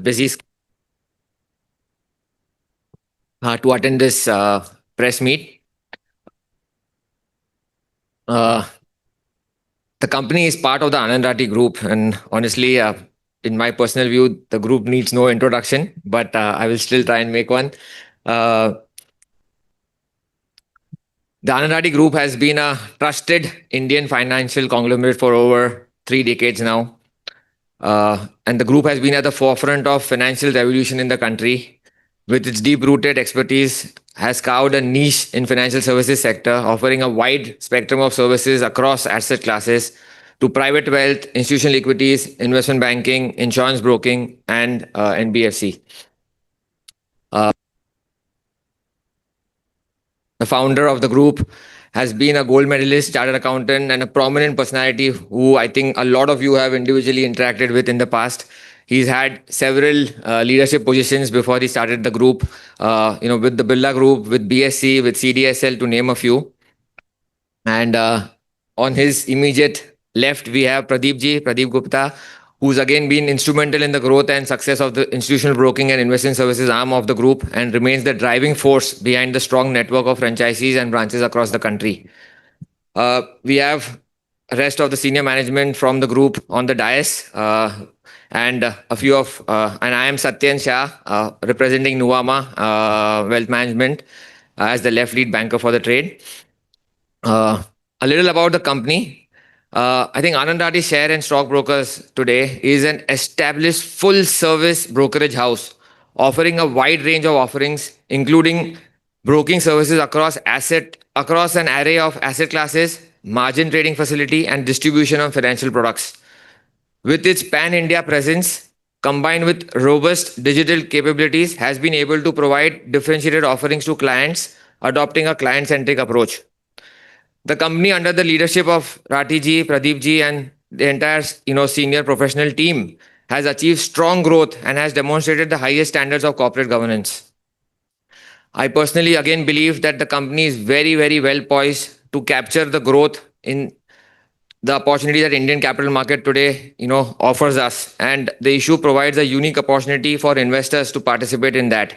busy to attend this press meet. Uh, the company is part of the Anand Rathi group, and honestly, in my personal view, the group needs no introduction, but I will still try and make one. Uh, the Anand Rathi group has been a trusted Indian financial conglomerate for over 3 decades now. And the group has been at the forefront of financial revolution in the country. With its deep-rooted expertise, has carved a niche in financial services sector, offering a wide spectrum of services across asset classes to private wealth, institutional equities, investment banking, insurance broking, and NBFC. Uh, the founder of the group has been a gold medalist, chartered accountant, and a prominent personality who I think a lot of you have individually interacted with in the past. He's had several leadership positions before he started the group, with the Birla Group, with BSC, with CDSL, to name a few. And on his immediate left, we have Pradeep Gupta, who's again been instrumental in the growth and success of the institutional broking and investment services arm of the group and remains the driving force behind the strong network of franchisees and branches across the country. We have rest of the senior management from the group on the dais, and and I am Satyan Shah, representing Nuwama Wealth Management as the left lead banker for the trade. A little about the company. I think Anand Rathi Share and Stockbrokers today is an established full service brokerage house offering a wide range of offerings, including broking services across an array of asset classes, margin trading facility, and distribution of financial products. With its pan-India presence, combined with robust digital capabilities, has been able to provide differentiated offerings to clients, adopting a client-centric approach. The company, under the leadership of Rathi ji, Pradeep ji, and the entire senior professional team, has achieved strong growth and has demonstrated the highest standards of corporate governance. I personally again believe that the company is very, very well poised to capture the growth in the opportunity that Indian capital market today, offers us, and the issue provides a unique opportunity for investors to participate in that.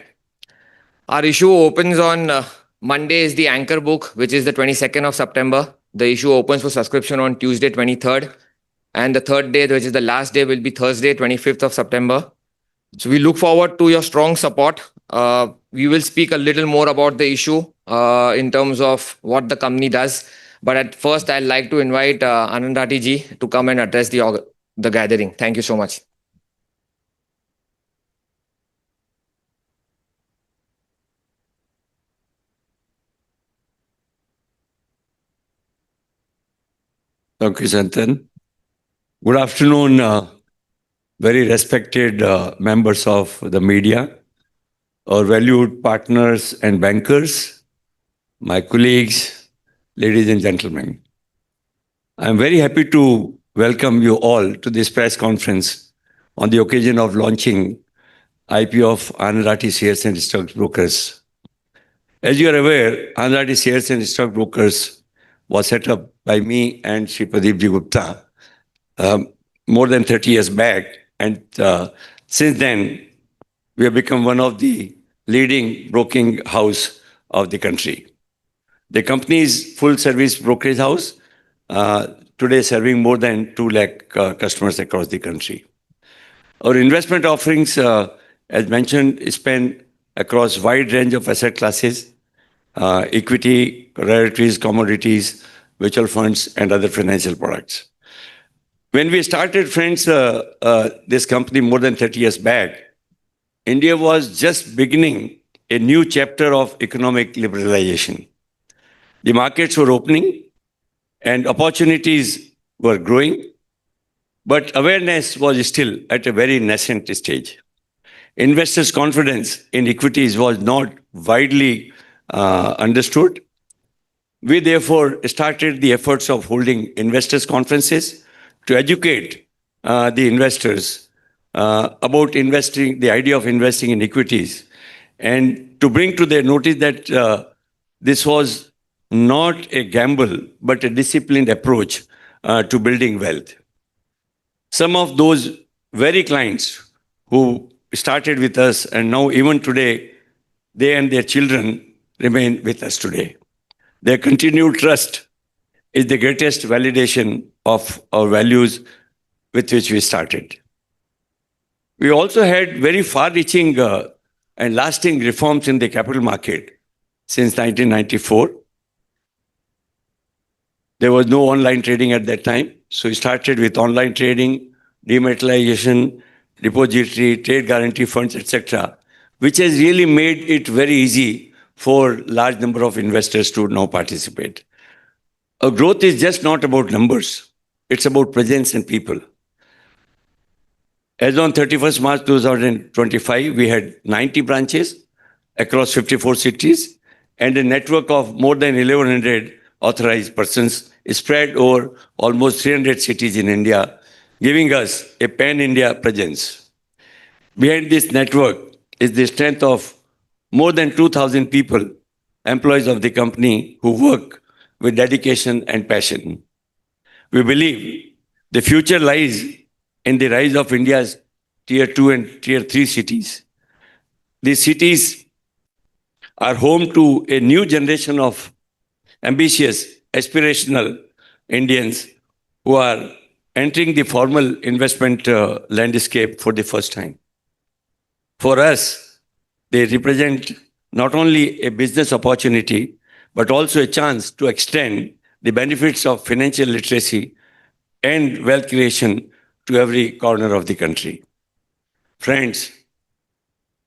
Our issue opens on Monday is the anchor book, which is the 22nd of September. The issue opens for subscription on Tuesday, 23rd. And the third day, which is the last day, will be Thursday, 25th of September. So we look forward to your strong support. We will speak a little more about the issue in terms of what the company does. But at first, I'd like to invite Anand Rathi ji to come and address the gathering. Thank you so much. Thank you, Santan. Good afternoon, very respected members of the media, our valued partners and bankers, my colleagues, ladies and gentlemen. I'm very happy to welcome you all to this press conference on the occasion of launching IPO of Anand Rathi Shares and Stockbrokers. As you are aware, Anand Rathi Shares and Stockbrokers was set up by me and Shri Pradeep Gupta more than 30 years back. And since then, we have become one of the leading broking house of the country. The company is full service brokerage house, today serving more than 2 lakh customers across the country. Our investment offerings, as mentioned, span across wide range of asset classes, equity, rarities, commodities, mutual funds, and other financial products. When we started, friends, this company more than 30 years back, India was just beginning a new chapter of economic liberalization. The markets were opening and opportunities were growing, but awareness was still at a very nascent stage. Investors' confidence in equities was not widely understood. We therefore started the efforts of holding investors' conferences to educate the investors about the idea of investing in equities, and to bring to their notice that this was not a gamble, but a disciplined approach to building wealth. Some of those very clients who started with us, and now even today, they and their children remain with us today. Their continued trust is the greatest validation of our values with which we started. We also had very far-reaching and lasting reforms in the capital market since 1994. There was no online trading at that time. So we started with online trading, dematerialization, depository, trade guarantee funds, etc., which has really made it very easy for large number of investors to now participate. Our growth is just not about numbers. It's about presence and people. As on 31st March 2025, we had 90 branches across 54 cities and a network of more than 1,100 authorized persons spread over almost 300 cities in India, giving us a pan-India presence. Behind this network is the strength of more than 2,000 people, employees of the company who work with dedication and passion. We believe the future lies in the rise of India's Tier 2 and Tier 3 cities. These cities are home to a new generation of ambitious, aspirational Indians who are entering the formal investment landscape for the first time. For us, they represent not only a business opportunity, but also a chance to extend the benefits of financial literacy and wealth creation to every corner of the country. Friends,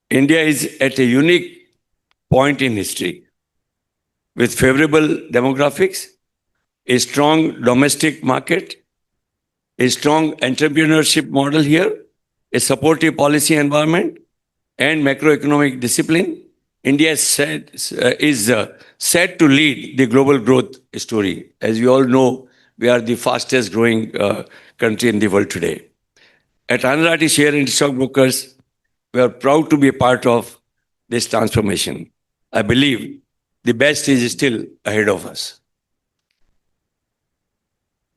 India is at a unique point in history with favorable demographics, a strong domestic market, a strong entrepreneurship model here, a supportive policy environment, and macroeconomic discipline. India is set to lead the global growth story. As you all know, we are the fastest growing country in the world today. At Anand Rathi Share and Stock Brokers, we are proud to be a part of this transformation. I believe the best is still ahead of us.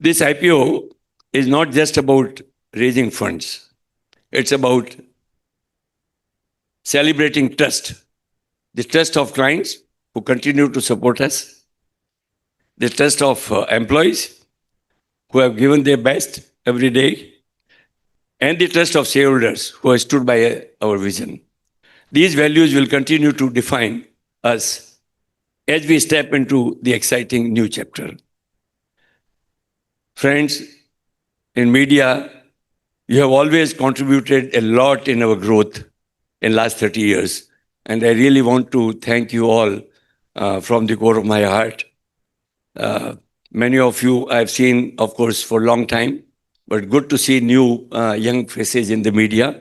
This IPO is not just about raising funds. It's about celebrating trust, the trust of clients who continue to support us, the trust of employees who have given their best every day, and the trust of shareholders who have stood by our vision. These values will continue to define us as we step into the exciting new chapter. Friends, in media, you have always contributed a lot in our growth in the last 30 years. And I really want to thank you all from the core of my heart. Many of you I've seen, of course, for a long time, but good to see new young faces in the media.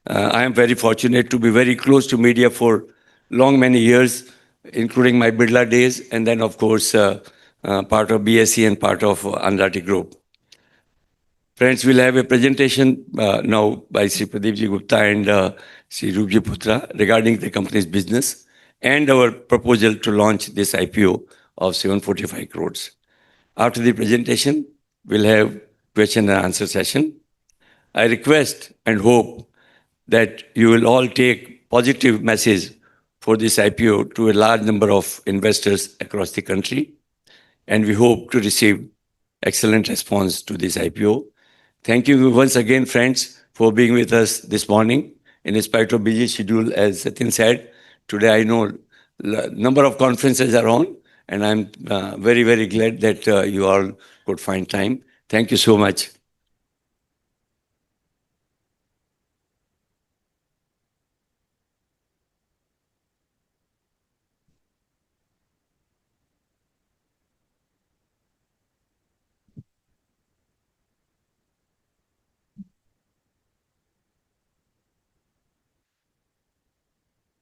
I am very fortunate to be very close to media for many years, including my Birla days, and then, of course, part of BSE and part of Anand Rathi Group. Friends, we'll have a presentation now by Sri Pradeepji Gupta and Sri Rupji Putra regarding the company's business and our proposal to launch this IPO of 745 crores. After the presentation, we'll have question and answer session. I request and hope that you will all take positive message for this IPO to a large number of investors across the country. And we hope to receive excellent response to this IPO. Thank you once again, friends, for being with us this morning. In spite of busy schedule, as Satyan said, today I know number of conferences are on, and I'm very, very glad that you all could find time. Thank you so much.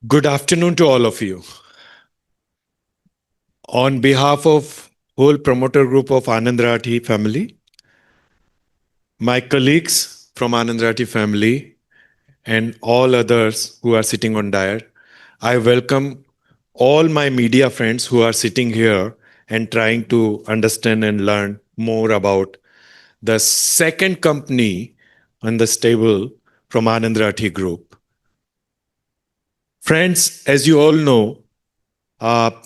Good afternoon to all of you. On behalf of whole promoter group of Anand Rathi family, my colleagues from Anand Rathi family, and all others who are sitting on dais, I welcome all my media friends who are sitting here and trying to understand and learn more about the second company on the stable from Anand Rathi Group, Friends, as you all know, Anand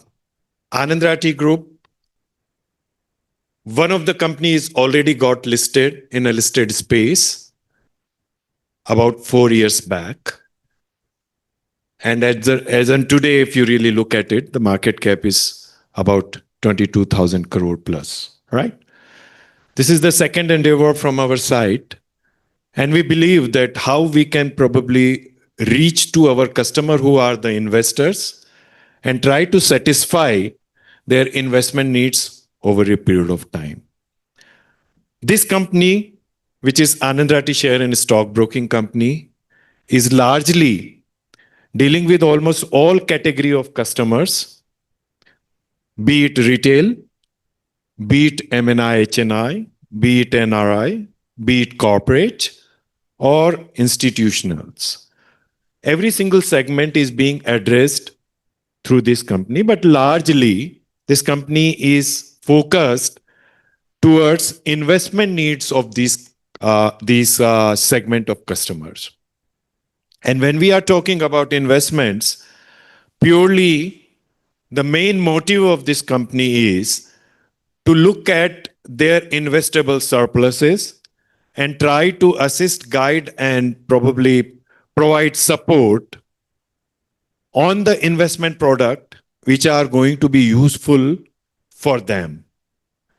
Rathi Group, one of the companies already got listed in a listed space about 4 years back. And as on today, if you really look at it, the market cap is about 22,000 crore plus, right? This is the second endeavor from our side. And we believe that how we can probably reach to our customer who are the investors and try to satisfy their investment needs over a period of time. This company, which is Anand Rathi Share and Stock Broking Company, is largely dealing with almost all category of customers, be it retail, be it M&I, HNI, be it NRI, be it corporate or institutionals. Every single segment is being addressed through this company, but largely this company is focused towards investment needs of these segment of customers. And when we are talking about investments, purely the main motive of this company is to look at their investable surpluses and try to assist, guide, and probably provide support on the investment product which are going to be useful for them.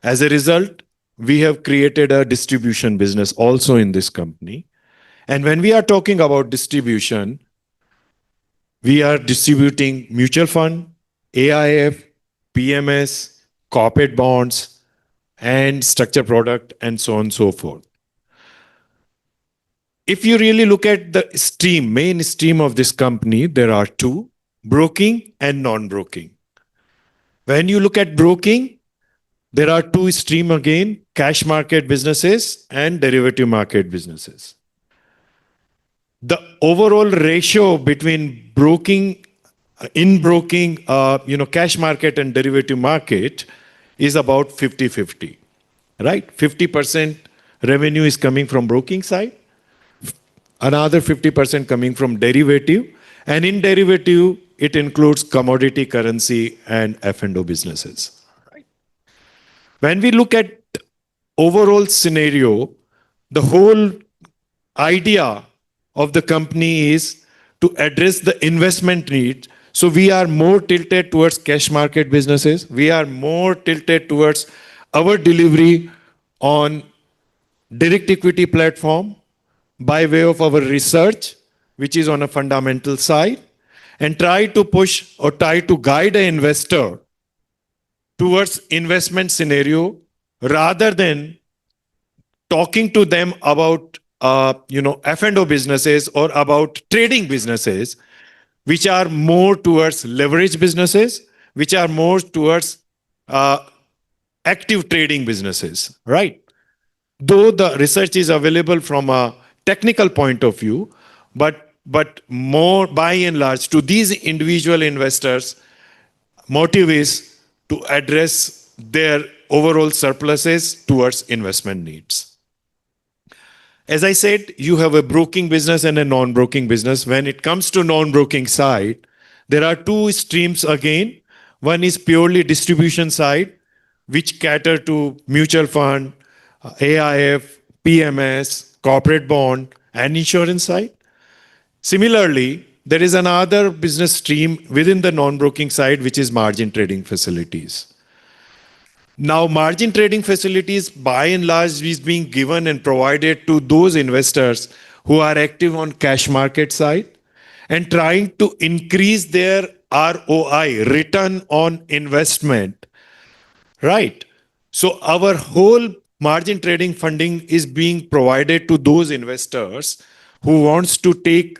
As a result, we have created a distribution business also in this company. And when we are talking about distribution, we are distributing mutual fund, AIF, PMS, corporate bonds, and structured product, and so on and so forth. If you really look at the main stream of this company, there are two, broking and non-broking. When you look at broking, there are two streams again, cash market businesses and derivative market businesses. The overall ratio between broking, cash market and derivative market is about 50-50, right? 50% revenue is coming from broking side, another 50% coming from derivative, and in derivative, it includes commodity, currency, and F&O businesses. Right? When we look at overall scenario, the whole idea of the company is to address the investment need. So we are more tilted towards cash market businesses. We are more tilted towards our delivery on direct equity platform by way of our research, which is on a fundamental side, and try to push or try to guide an investor towards investment scenario rather than talking to them about F&O businesses or about trading businesses, which are more towards leverage businesses, which are more towards active trading businesses, right? Though the research is available from a technical point of view, but more by and large to these individual investors, motive is to address their overall surpluses towards investment needs. As I said, you have a broking business and a non-broking business. When it comes to non-broking side, there are two streams again. One is purely distribution side, which cater to mutual fund, AIF, PMS, corporate bond, and insurance side. Similarly, there is another business stream within the non-broking side, which is margin trading facilities. Now, margin trading facilities, by and large, is being given and provided to those investors who are active on cash market side and trying to increase their ROI, return on investment, right? So our whole margin trading funding is being provided to those investors who wants to take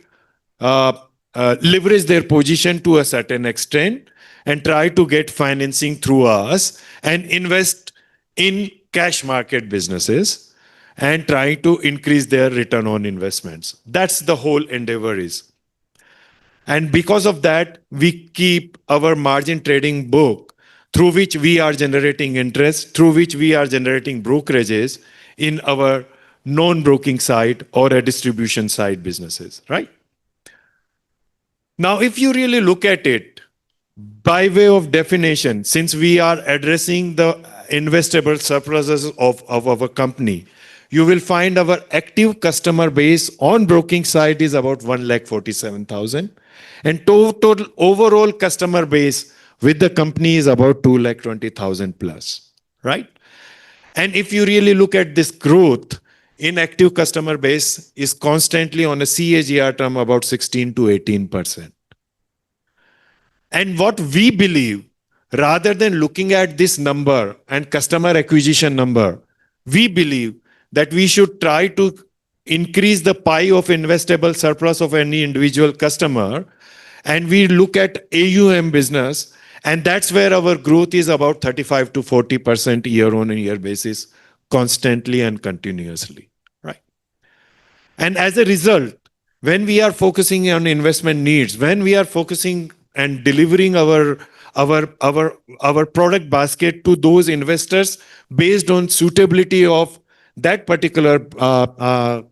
leverage their position to a certain extent and try to get financing through us and invest in cash market businesses and try to increase their return on investments. That's the whole endeavor is. And because of that, we keep our margin trading book through which we are generating interest, through which we are generating brokerages in our non-broking side or a distribution side businesses, right? Now, if you really look at it, by way of definition, since we are addressing the investable surpluses of our company, you will find our active customer base on broking side is about 1,47,000. And total overall customer base with the company is about 2,20,000 plus, right? And if you really look at this growth in active customer base is constantly on a CAGR term about 16 to 18%. And what we believe, rather than looking at this number and customer acquisition number, we believe that we should try to increase the pie of investable surplus of any individual customer. And we look at AUM business, and that's where our growth is about 35 to 40% year on a year basis, constantly and continuously, right? And as a result, when we are focusing on investment needs, when we are focusing and delivering our product basket to those investors based on suitability of that particular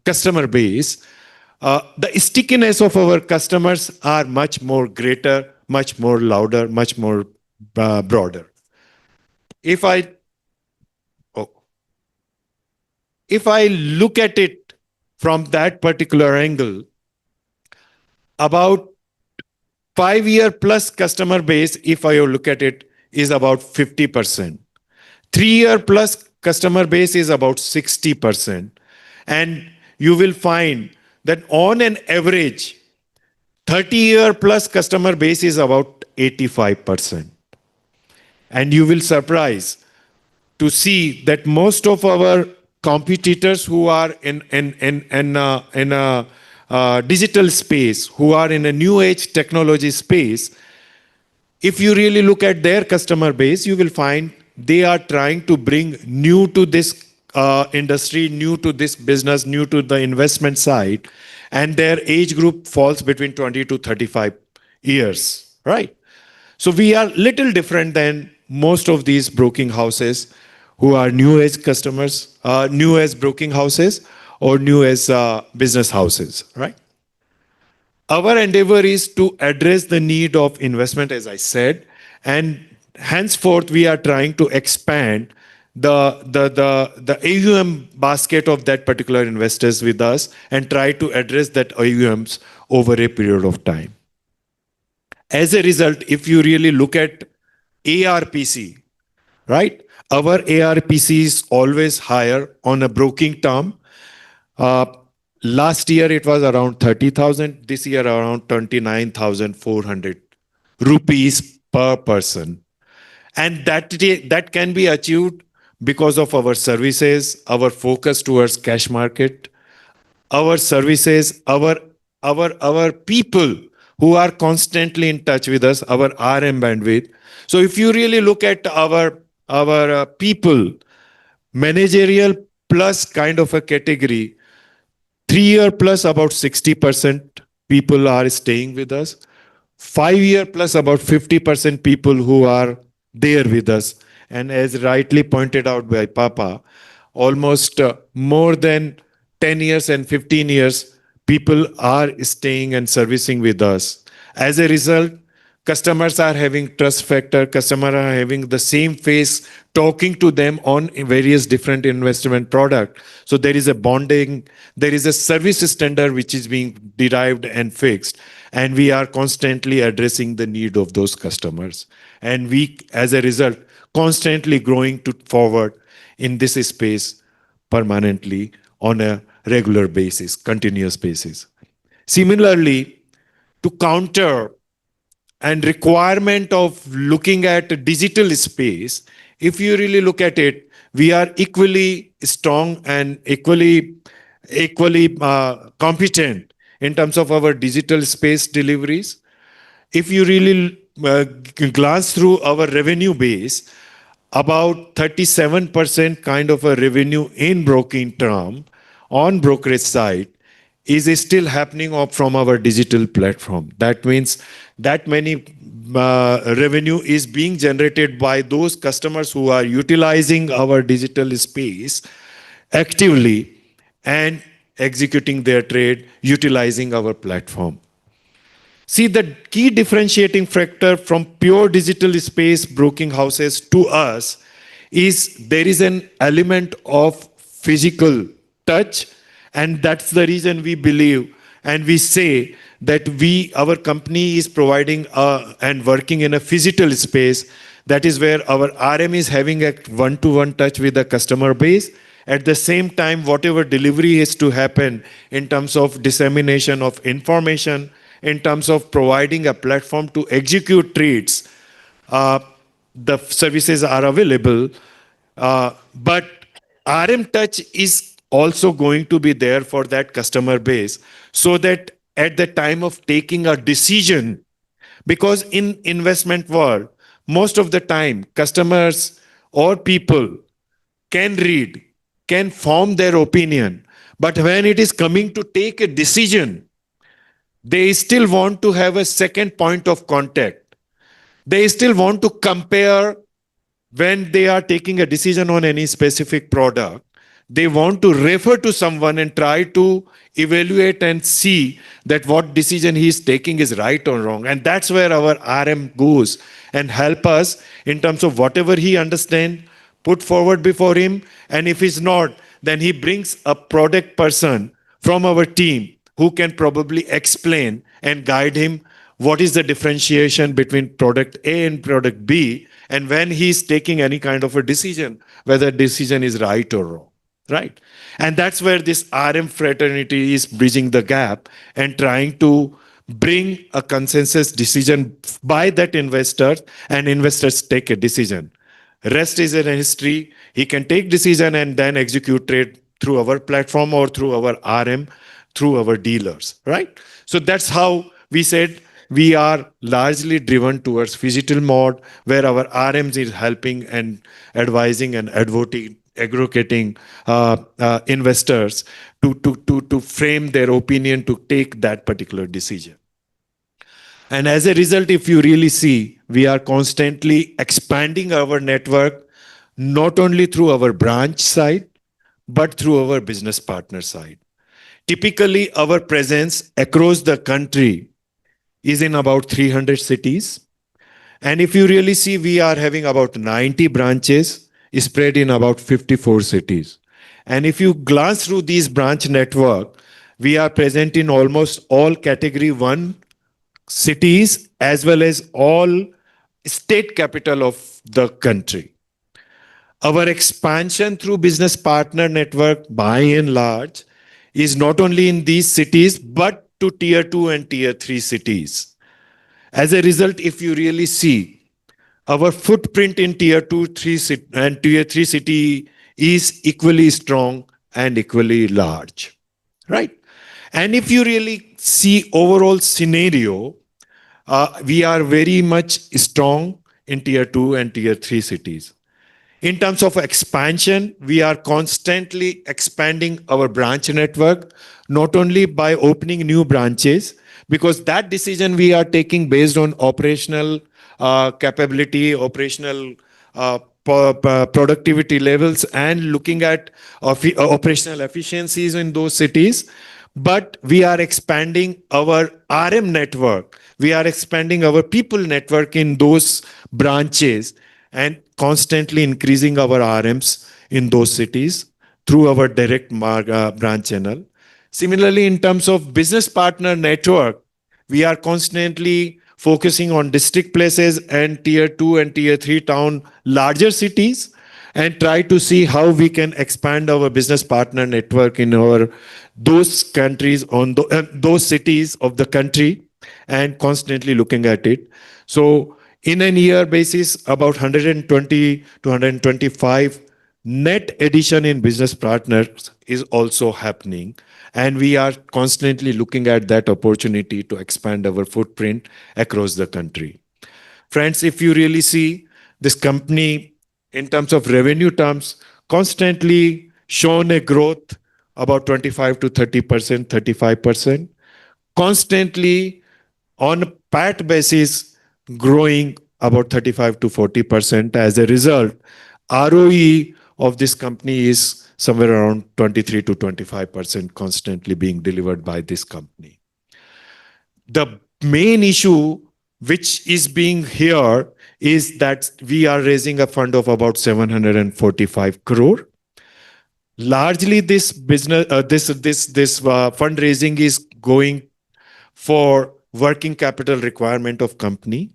customer base, the stickiness of our customers are much more greater, much more louder, much more broader. If I oh, if I look at it from that particular angle, about 5-year plus customer base, if I look at it, is about 50%. 3-year plus customer base is about 60%. And you will find that on an average, 30-year plus customer base is about 85%. And you will surprise to see that most of our competitors who are in a digital space, who are in a new age technology space, if you really look at their customer base, you will find they are trying to bring new to this industry, new to this business, new to the investment side, and their age group falls between 20 to 35 years, right? So we are little different than most of these broking houses who are new age customers, new age broking houses, or new age business houses, right? Our endeavor is to address the need of investment, as I said, and henceforth we are trying to expand the AUM basket of that particular investors with us and try to address that AUMs over a period of time. As a result, if you really look at ARPC, right? Our ARPC is always higher on a broking term. Last year it was around 30,000. This year around 29,400 rupees per person. And that can be achieved because of our services, our focus towards cash market, our services, our people who are constantly in touch with us, our RM bandwidth. So if you really look at our people, managerial plus kind of a category, 3-year plus about 60% people are staying with us. 5-year plus about 50% people who are there with us. And as rightly pointed out by Papa, almost more than 10 years and 15 years, people are staying and servicing with us. As a result, customers are having trust factor, customers are having the same face talking to them on various different investment product. So there is a bonding, there is a service standard which is being derived and fixed. And we are constantly addressing the need of those customers. And we, as a result, constantly growing to forward in this space permanently on a regular basis, continuous basis. Similarly, to counter and requirement of looking at digital space, if you really look at it, we are equally strong and equally competent in terms of our digital space deliveries. If you really glance through our revenue base, about 37% kind of a revenue in broking term on brokerage side is still happening from our digital platform. That means that many revenue is being generated by those customers who are utilizing our digital space actively and executing their trade utilizing our platform. See, the key differentiating factor from pure digital space broking houses to us is there is an element of physical touch, and that's the reason we believe and we say that our company is providing and working in a physical space. That is where our RM is having a one-to-one touch with the customer base. At the same time, whatever delivery is to happen in terms of dissemination of information, in terms of providing a platform to execute trades, uh, the services are available. But RM Touch is also going to be there for that customer base so that at the time of taking a decision, because in investment world, most of the time customers or people can read, can form their opinion, but when it is coming to take a decision, they still want to have a second point of contact. They still want to compare when they are taking a decision on any specific product. They want to refer to someone and try to evaluate and see that what decision he is taking is right or wrong. And that's where our RM goes and help us in terms of whatever he understand, put forward before him. And if he's not, then he brings a product person from our team who can probably explain and guide him what is the differentiation between product A and product B, and when he's taking any kind of a decision, whether decision is right or wrong, right? And that's where this RM fraternity is bridging the gap and trying to bring a consensus decision by that investor, and investors take a decision. Rest is in history. He can take decision and then execute trade through our platform or through our RM, through our dealers, right? So that's how we said we are largely driven towards phygital mode, where our RMs is helping and advising and advocating investors to frame their opinion to take that particular decision. And as a result, if you really see, we are constantly expanding our network, not only through our branch side, but through our business partner side. Typically, our presence across the country is in about 300 cities. And if you really see, we are having about 90 branches spread in about 54 cities. And if you glance through these branch network, we are present in almost all category 1 cities as well as all state capital of the country. Our expansion through business partner network by and large is not only in these cities but to tier 2 and tier 3 cities. As a result, if you really see, our footprint in tier 2, 3 and tier 3 city is equally strong and equally large, right? And if you really see overall scenario, we are very much strong in tier 2 and tier 3 cities. In terms of expansion, we are constantly expanding our branch network, not only by opening new branches, because that decision we are taking based on operational capability, operational productivity levels, and looking at operational efficiencies in those cities. But we are expanding our RM network. We are expanding our people network in those branches and constantly increasing our RMs in those cities through our direct branch channel. Similarly, in terms of business partner network, we are constantly focusing on district places and tier 2 and tier 3 town larger cities, and try to see how we can expand our business partner network in our those countries on those cities of the country, and constantly looking at it. So in a year basis, about 120 to 125 net addition in business partners is also happening. And we are constantly looking at that opportunity to expand our footprint across the country. Friends, if you really see, this company, in terms of revenue terms, constantly shown a growth about 25 to 30%, 35%, constantly on a PAT basis growing about 35 to 40%. As a result, ROE of this company is somewhere around 23 to 25% constantly being delivered by this company. The main issue which is being here is that we are raising a fund of about 745 crore. Largely, this business, this fundraising is going for working capital requirement of company,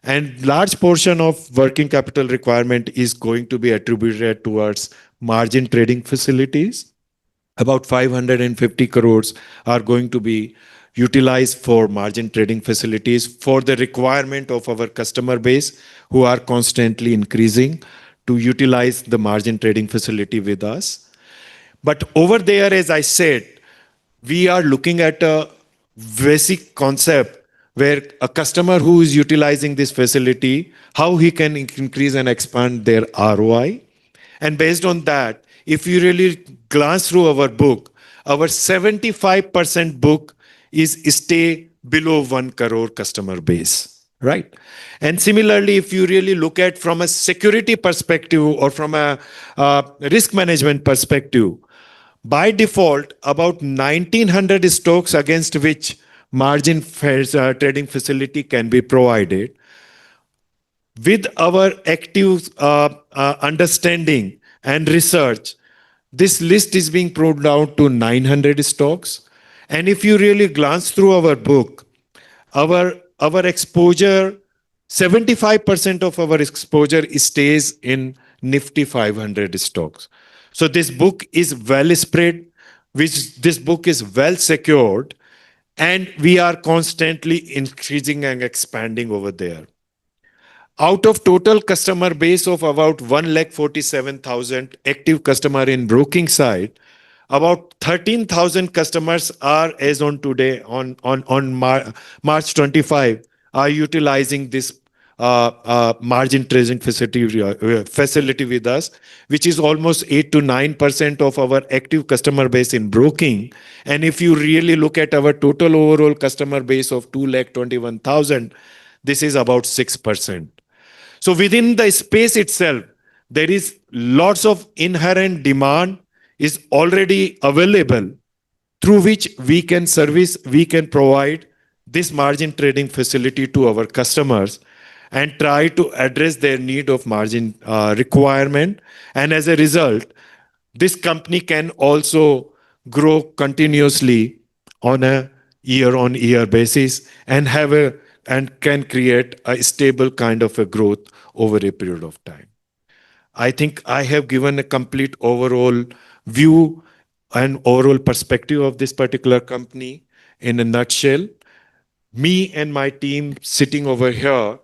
and large portion of working capital requirement is going to be attributed towards margin trading facilities. About 550 crores are going to be utilized for margin trading facilities for the requirement of our customer base who are constantly increasing to utilize the margin trading facility with us. But over there, as I said, we are looking at a basic concept where a customer who is utilizing this facility, how he can increase and expand their ROI. And based on that, if you really glance through our book, our 75% book is stay below 1 crore customer base, right? And similarly, if you really look at from a security perspective or from a risk management perspective, by default, about 1900 stocks against which margin trading facility can be provided. With our active understanding and research, this list is being brought down to 900 stocks. And if you really glance through our book, our exposure, 75% of our exposure stays in Nifty 500 stocks. So this book is well spread, this book is well secured, and we are constantly increasing and expanding over there. Out of total customer base of about 1,47,000 active customer in broking side, about 13,000 customers are, as on today, on March 25, are utilizing this margin trading facility with us, which is almost 8 to 9% of our active customer base in broking. And if you really look at our total overall customer base of 2,21,000, this is about 6%. So within the space itself, there is lots of inherent demand is already available through which we can provide this margin trading facility to our customers and try to address their need of margin requirement. And as a result, this company can also grow continuously on a year-on-year basis and can create a stable kind of a growth over a period of time. I think I have given a complete overall view and overall perspective of this particular company in a nutshell. Me and my team sitting over here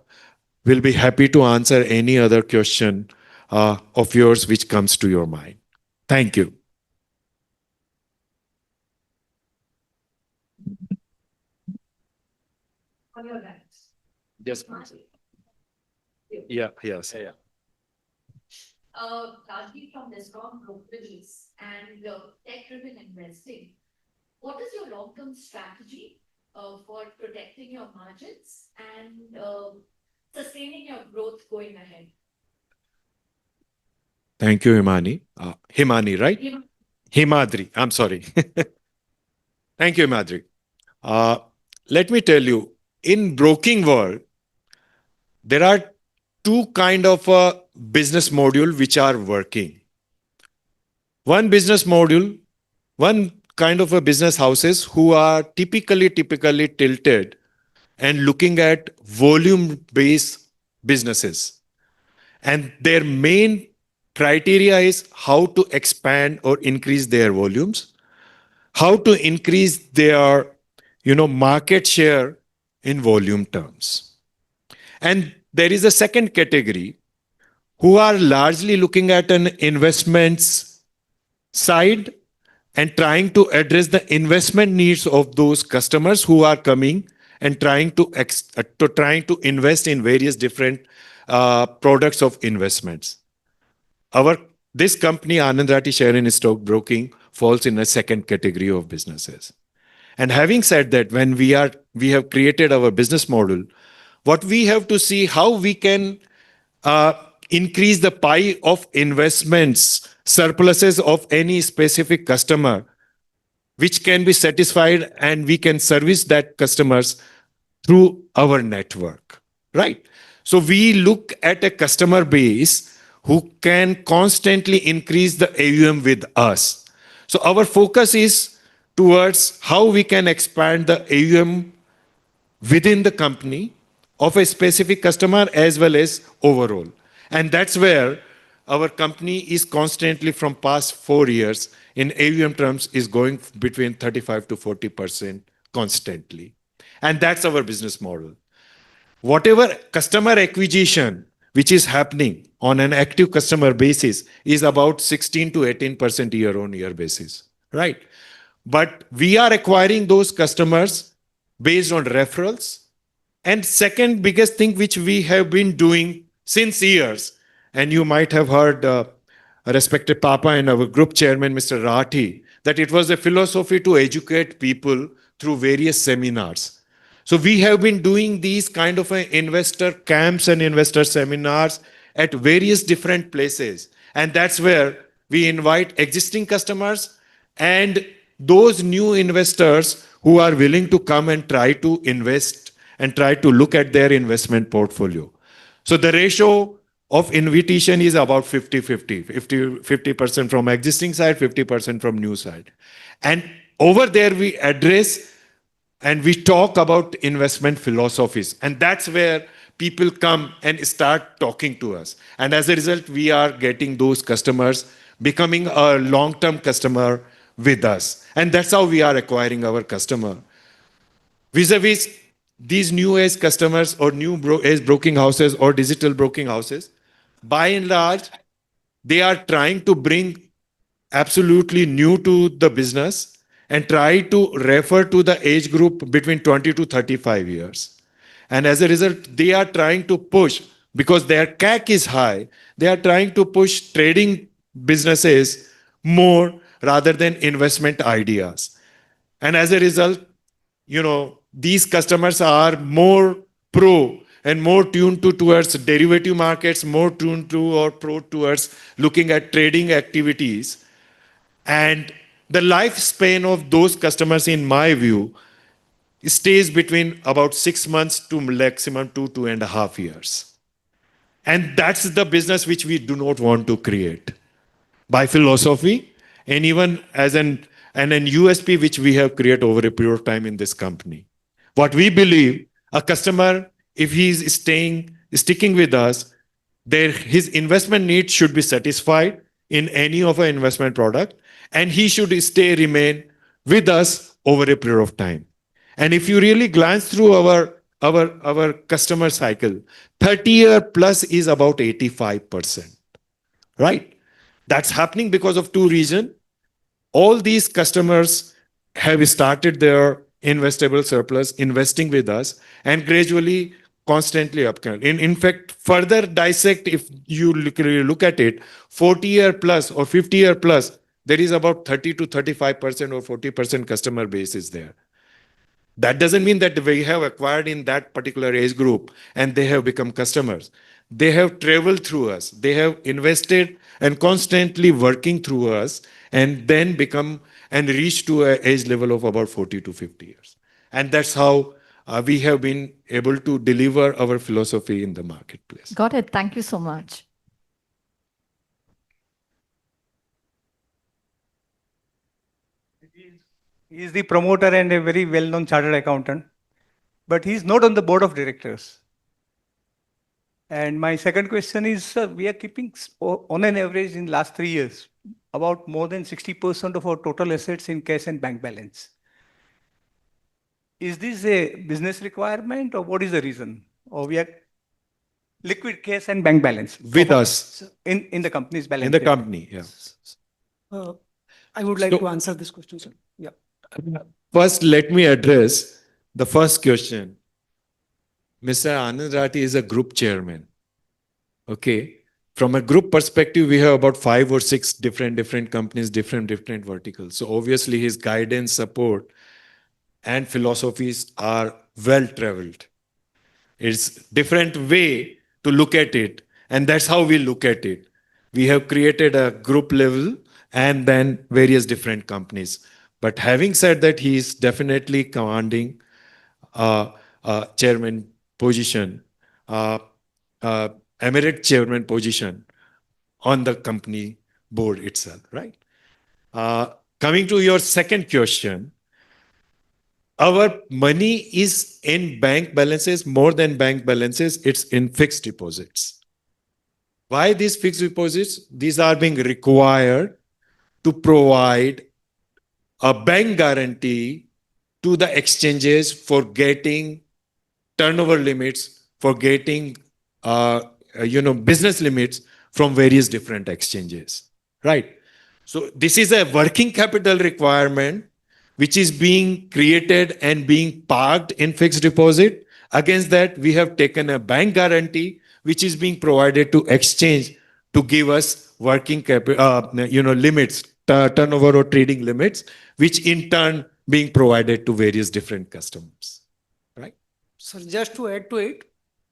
will be happy to answer any other question of yours which comes to your mind. Thank you. On your right. Yes, yes. Largely from the strong brokerages and tech-driven investing, what is your long-term strategy for protecting your margins and sustaining your growth going ahead? Thank you, Himani. Himani, right? Himadri. I'm sorry. Thank you, Himadri. Let me tell you, in broking world, there are two kind of business module which are working. One business module, one kind of a business houses who are typically tilted and looking at volume-based businesses. And their main criteria is how to expand or increase their volumes, how to increase their market share in volume terms. And there is a second category who are largely looking at an investments side and trying to address the investment needs of those customers who are coming and trying to invest in various different products of investments. This company, Anand Rathi Share and Stock Broking, falls in a second category of businesses. And having said that, when we have created our business model, what we have to see how we can increase the pie of investments, surpluses of any specific customer, which can be satisfied and we can service that customers through our network, right? So we look at a customer base who can constantly increase the AUM with us. So our focus is towards how we can expand the AUM within the company of a specific customer as well as overall. And that's where our company is constantly from past 4 years in AUM terms is going between 35 to 40% constantly. And that's our business model. Whatever customer acquisition which is happening on an active customer basis is about 16 to 18% year on year basis, right? But we are acquiring those customers based on referrals. And second biggest thing which we have been doing since years, and you might have heard respected Papa and our group chairman, Mr. Rathi, that it was a philosophy to educate people through various seminars. So we have been doing these kind of investor camps and investor seminars at various different places. And that's where we invite existing customers and those new investors who are willing to come and try to invest and try to look at their investment portfolio. So the ratio of invitation is about 50-50, 50% from existing side, 50% from new side. And over there we address and we talk about investment philosophies. And that's where people come and start talking to us. And as a result, we are getting those customers becoming a long-term customer with us. And that's how we are acquiring our customer. Vis-a-vis these new age customers or new age broking houses or digital broking houses, by and large, they are trying to bring absolutely new to the business and try to refer to the age group between 20 to 35 years. And as a result, they are trying to push, because their CAC is high, they are trying to push trading businesses more rather than investment ideas. And as a result, these customers are more pro and more tuned towards derivative markets, more tuned to or pro towards looking at trading activities. And the lifespan of those customers, in my view, stays between about 6 months to maximum 2.5 years. And that's the business which we do not want to create by philosophy and even as an USP which we have created over a period of time in this company. What we believe, a customer, if he is sticking with us, his investment needs should be satisfied in any of our investment product, and he should remain with us over a period of time. And if you really glance through our customer cycle, 30-year plus is about 85%, right? That's happening because of two reasons. All these customers have started their investable surplus investing with us and gradually constantly upcount. In fact, further dissect, if you look at it, 40-year plus or 50-year plus, there is about 30 to 35% or 40% customer base is there. That doesn't mean that we have acquired in that particular age group and they have become customers. They have traveled through us. They have invested and constantly working through us and then become and reach to an age level of about 40 to 50 years. And that's how we have been able to deliver our philosophy in the marketplace. Got it. Thank you so much. He is the promoter and a very well-known chartered accountant, but he's not on the board of directors. And my second question is, we are keeping on an average in last 3 years, about more than 60% of our total assets in cash and bank balance. Is this a business requirement or what is the reason? Or we are liquid cash and bank balance? With us. In the company's balance? In the company, yeah. I would like to answer this question, sir. Yeah. First, let me address the first question. Mr. Anand Rathi is a group chairman. Okay. From a group perspective, we have about 5 or 6 different companies, different verticals. So obviously his guidance, support, and philosophies are well traveled. It's different way to look at it, and that's how we look at it. We have created a group level and then various different companies. But having said that, he is definitely commanding a chairman position, uh, uh, emirate chairman position on the company board itself, right? Coming to your second question, our money is in bank balances, more than bank balances, it's in fixed deposits. Why these fixed deposits? These are being required to provide a bank guarantee to the exchanges for getting turnover limits, for getting business limits from various different exchanges, right? So this is a working capital requirement which is being created and being parked in fixed deposit. Against that, we have taken a bank guarantee which is being provided to exchange to give us working capital, limits, turnover or trading limits, which in turn being provided to various different customers, right? So just to add to it,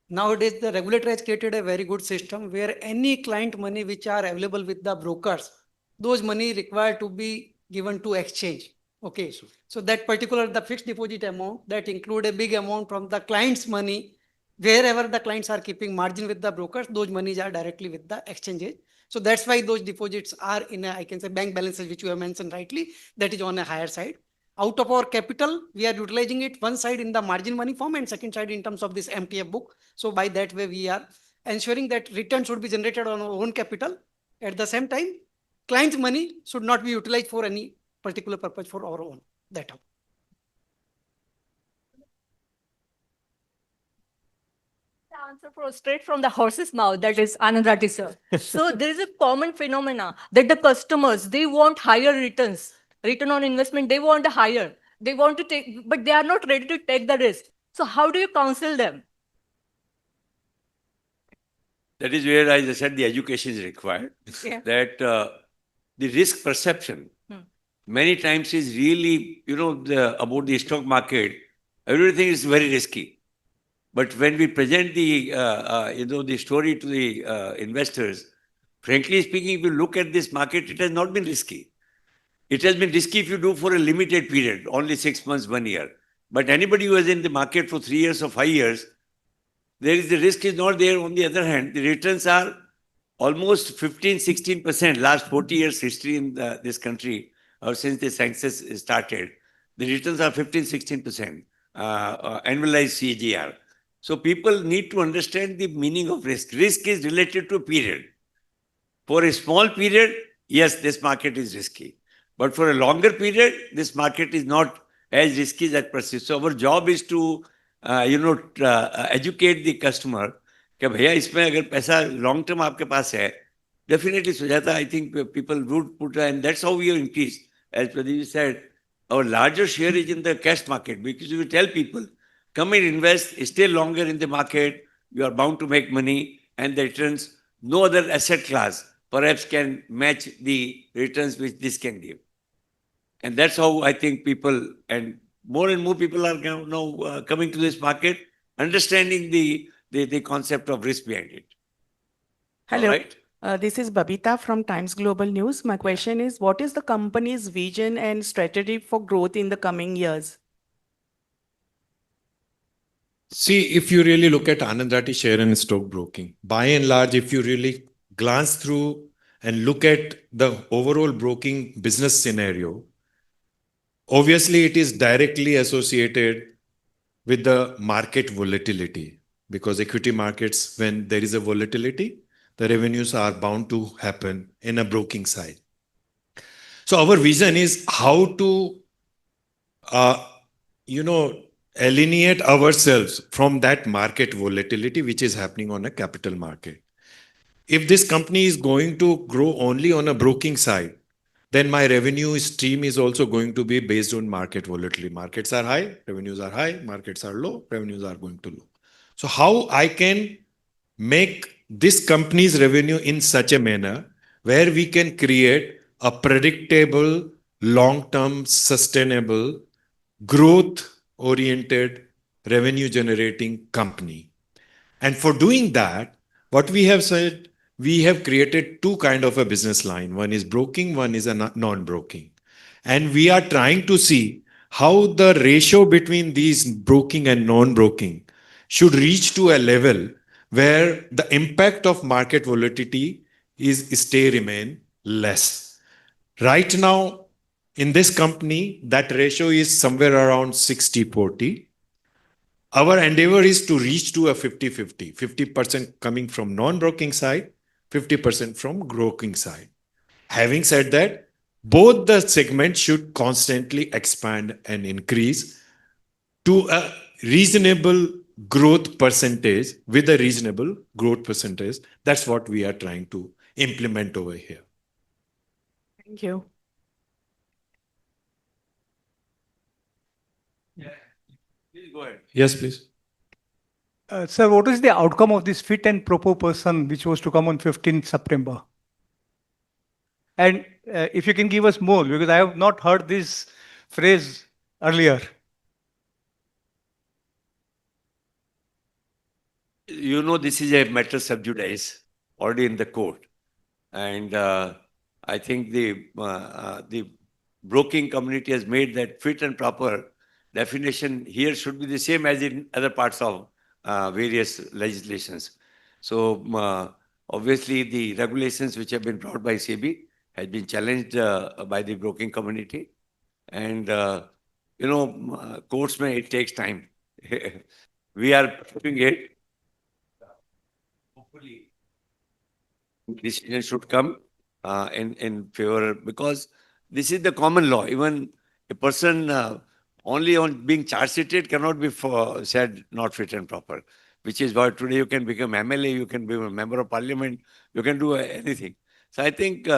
nowadays the regulator has created a very good system where any client money which are available with the brokers, those money required to be given to exchange. Okay, so that particular the fixed deposit amount that include a big amount from the client's money, wherever the clients are keeping margin with the brokers, those monies are directly with the exchanges. So that's why those deposits are in a, I can say, bank balances, which you have mentioned rightly, that is on a higher side. Out of our capital, we are utilizing it one side in the margin money form and second side in terms of this MTF book. So by that way, we are ensuring that return should be generated on our own capital. At the same time, client's money should not be utilized for any particular purpose for our own. That how. The answer for straight from the horse's mouth, that is Anand Rathi, sir. So there is a common phenomena that the customers, they want higher returns, return on investment, they want a higher. They want to take, but they are not ready to take the risk. So how do you counsel them? That is where, as I said, the education is required. Yeah. That the risk perception many times is really, about the stock market, everything is very risky. But when we present the story to the investors, frankly speaking, if you look at this market, it has not been risky. It has been risky if you do for a limited period, only 6 months, 1 year. But anybody who is in the market for 3 years or 5 years, the risk is not there. On the other hand, the returns are almost 15-16% last 40 years history in this country, or since the census started. The returns are 15-16% annualized CAGR. So people need to understand the meaning of risk. Risk is related to a period. For a small period, yes, this market is risky. But for a longer period, this market is not as risky as that persists. So our job is to, educate the customer कि भैया इसमें अगर पैसा long term आपके पास है, definitely Sujata, I think people would put, and that's how we have increased. As Pradeep said, our larger share is in the cash market because we tell people, come and invest, stay longer in the market, you are bound to make money, and the returns, no other asset class perhaps can match the returns which this can give. And that's how I think people, and more people are now coming to this market, understanding the concept of risk behind it. Hello. All right? This is Babita from Times Global News. My question is, what is the company's vision and strategy for growth in the coming years? See, if you really look at Anand Rathi share and stockbroking, by and large, if you really glance through and look at the overall broking business scenario, obviously it is directly associated with the market volatility, because equity markets, when there is a volatility, the revenues are bound to happen in a broking side. So our vision is how to, alienate ourselves from that market volatility which is happening on a capital market. If this company is going to grow only on a broking side, then my revenue stream is also going to be based on market volatility. Markets are high, revenues are high, markets are low, revenues are going to low. So how I can make this company's revenue in such a manner where we can create a predictable, long-term, sustainable, growth-oriented, revenue-generating company. And for doing that, what we have said, we have created two kind of a business line. One is broking, one is a non-broking. And we are trying to see how the ratio between these broking and non-broking should reach to a level where the impact of market volatility is stay remain less. Right now, in this company, that ratio is somewhere around 60-40. Our endeavor is to reach to a 50-50, 50% coming from non-broking side, 50% from broking side. Having said that, both the segments should constantly expand and increase to a reasonable growth percentage with a reasonable growth percentage. That's what we are trying to implement over here. Thank you. Please go ahead. Yes, please. Sir, what is the outcome of this fit and proper person which was to come on 15th September? And if you can give us more, because I have not heard this phrase earlier. You know, this is a matter sub judice already in the court. And I think the broking community has made that fit and proper definition here should be the same as in other parts of various legislations. So obviously the regulations which have been brought by SEBI has been challenged by the broking community. And courts may, it takes time. We are doing it. Hopefully, decision should come in favor, because this is the common law. Even a person only on being charge sheeted cannot be said not fit and proper, which is why today you can become MLA, you can be a member of parliament, you can do anything. So I think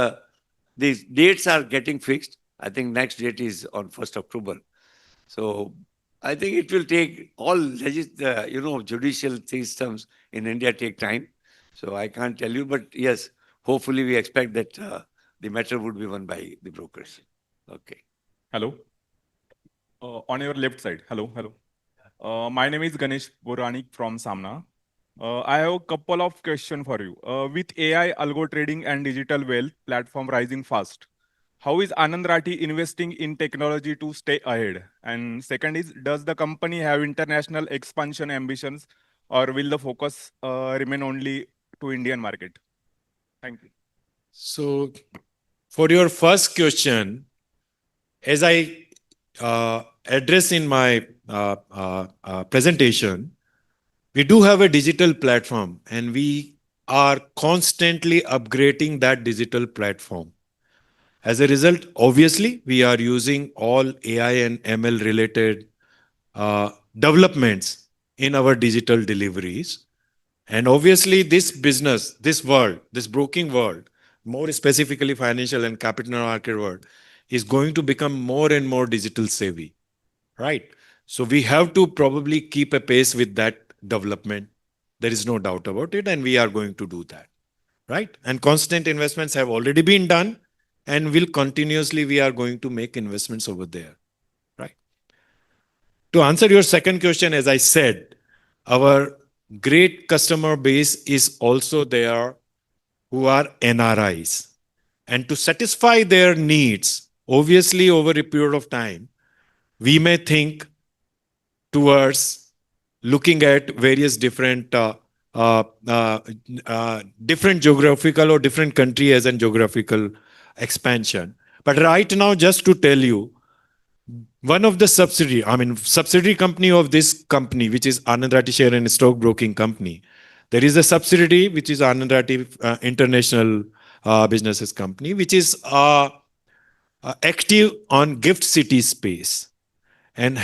these dates are getting fixed. I think next date is on 1st October. So I think it will take all judicial systems in India take time. So I can't tell you, but yes, hopefully we expect that the matter would be won by the brokers. Okay. Hello. On your left side. Hello. My name is Ganesh Boranik from Samna. I have a couple of questions for you. With AI, algo trading and digital wealth platform rising fast, how is Anand Rathi investing in technology to stay ahead? And second is, does the company have international expansion ambitions, or will the focus remain only to Indian market? Thank you. So for your first question, as I address in my presentation, we do have a digital platform and we are constantly upgrading that digital platform. As a result, obviously, we are using all AI and ML related developments in our digital deliveries. And obviously, this business, this world, this broking world, more specifically financial and capital market world, is going to become more and more digital savvy, right? So we have to probably keep a pace with that development. There is no doubt about it, and we are going to do that, right? And constant investments have already been done, and will continuously, we are going to make investments over there, right? To answer your second question, as I said, our great customer base is also there who are NRIs. And to satisfy their needs, obviously over a period of time, we may think towards looking at various different different geographical or different country as a geographical expansion. But right now, just to tell you, one of the subsidiary company of this company, which is Anand Rathi Share and Stock Broking Company, there is a subsidiary which is Anand Rathi International Businesses Company, which is active on gift city space and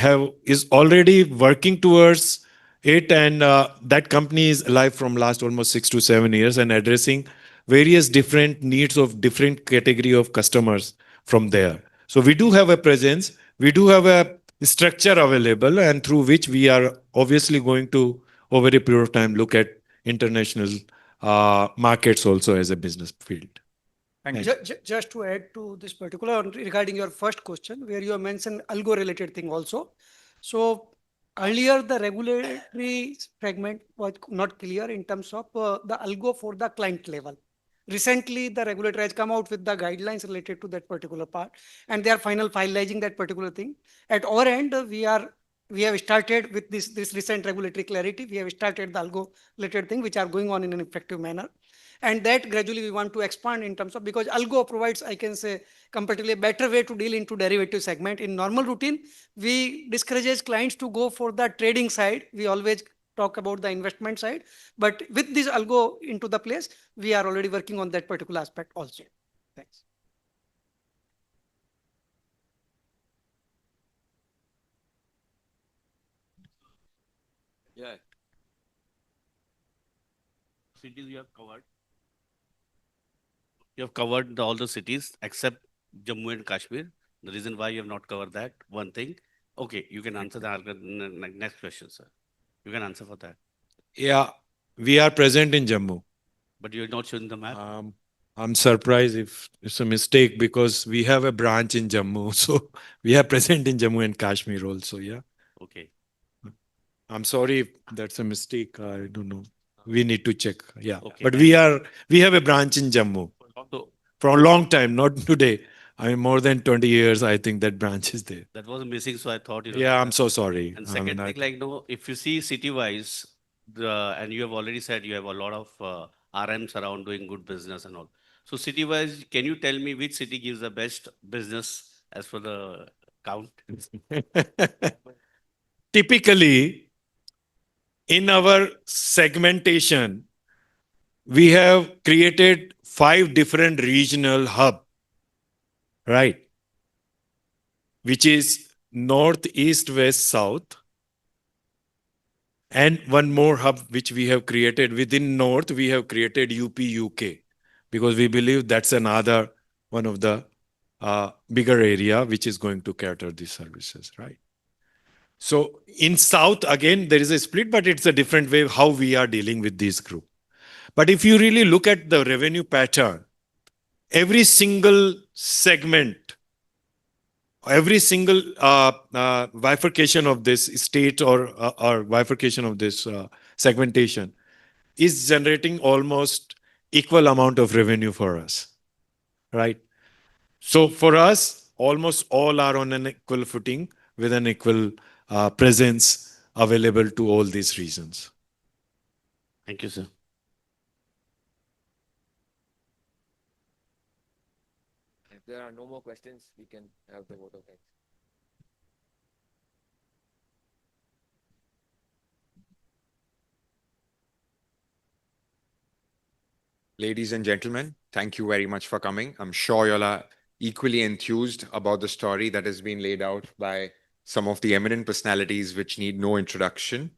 is already working towards it. And that company is alive from last almost 6 to 7 years and addressing various different needs of different category of customers from there. So we do have a presence, we do have a structure available, and through which we are obviously going to, over a period of time, look at international markets also as a business field. Thank you. Just to add to this particular regarding your first question, where you have mentioned algo related thing also. So earlier the regulatory fragment was not clear in terms of the algo for the client level. Recently, the regulator has come out with the guidelines related to that particular part, and they are finalizing that particular thing. At our end, we have started with this recent regulatory clarity. We have started the algo related thing, which are going on in an effective manner, and that gradually we want to expand in terms of, because algo provides, I can say, comparatively a better way to deal into derivative segment. In normal routine, we discourage clients to go for the trading side. We always talk about the investment side, but with this algo into the place, we are already working on that particular aspect also. Thanks. Yeah. Cities you have covered. You have covered all the cities except Jammu and Kashmir. The reason why you have not covered that, one thing. Okay, you can answer the next question, sir. You can answer for that. Yeah, we are present in Jammu. But you're not showing the map. I'm surprised if it's a mistake, because we have a branch in Jammu. So we are present in Jammu and Kashmir also. Yeah. Okay. I'm sorry if that's a mistake. I don't know. We need to check. Yeah. Okay, But thank we have a branch in Jammu So for a long time, not today. I mean, more than 20 years, I think that branch is there. that was missing, so I thought, Yeah, I'm so sorry. And I second mean, thing, like, no, if you see city-wise, and you have already said you have a lot of RMs around doing good business and all. So city-wise, can you tell me which city gives the best business as for the count? typically, in our segmentation, we have created 5 different regional hub, right? Which is north, east, west, south. And one more hub which we have created within north, we have created UP, UK, because we believe that's another one of the bigger area which is going to cater these services, right? So in south, again, there is a split, but it's a different way how we are dealing with this group. But if you really look at the revenue pattern, every single segment, every single bifurcation of this state or bifurcation of this segmentation is generating almost equal amount of revenue for us, right? So for us, almost all are on an equal footing with an equal presence available to all these regions. Thank you, sir. If there are no more questions, we can have the vote of thanks. Ladies and gentlemen, thank you very much for coming. I'm sure you all are equally enthused about the story that has been laid out by some of the eminent personalities which need no introduction.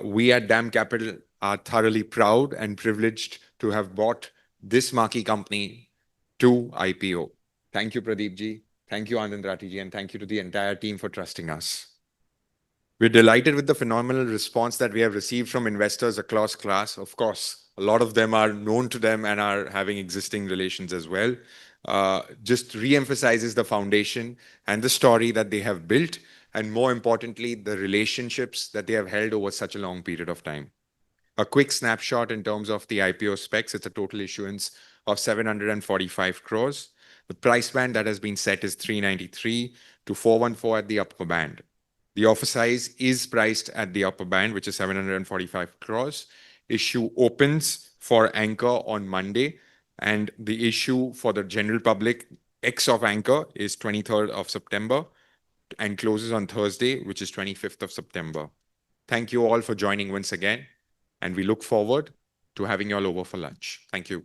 We at DAM Capital are thoroughly proud and privileged to have bought this marquee company to IPO. Thank you, Pradeep ji. Thank you, Anand Rathi ji, and thank you to the entire team for trusting us. We're delighted with the phenomenal response that we have received from investors across class. Of course, a lot of them are known to them and are having existing relations as well. Just re-emphasizes the foundation and the story that they have built, and more importantly, the relationships that they have held over such a long period of time. A quick snapshot in terms of the IPO specs, it's a total issuance of 745 crores. The price band that has been set is 393 to 414 at the upper band. The offer size is priced at the upper band, which is 745 crores. Issue opens for Anchor on Monday, and the issue for the general public, X of Anchor, is 23rd of September and closes on Thursday, which is 25th of September. Thank you all for joining once again, and we look forward to having you all over for lunch. Thank you.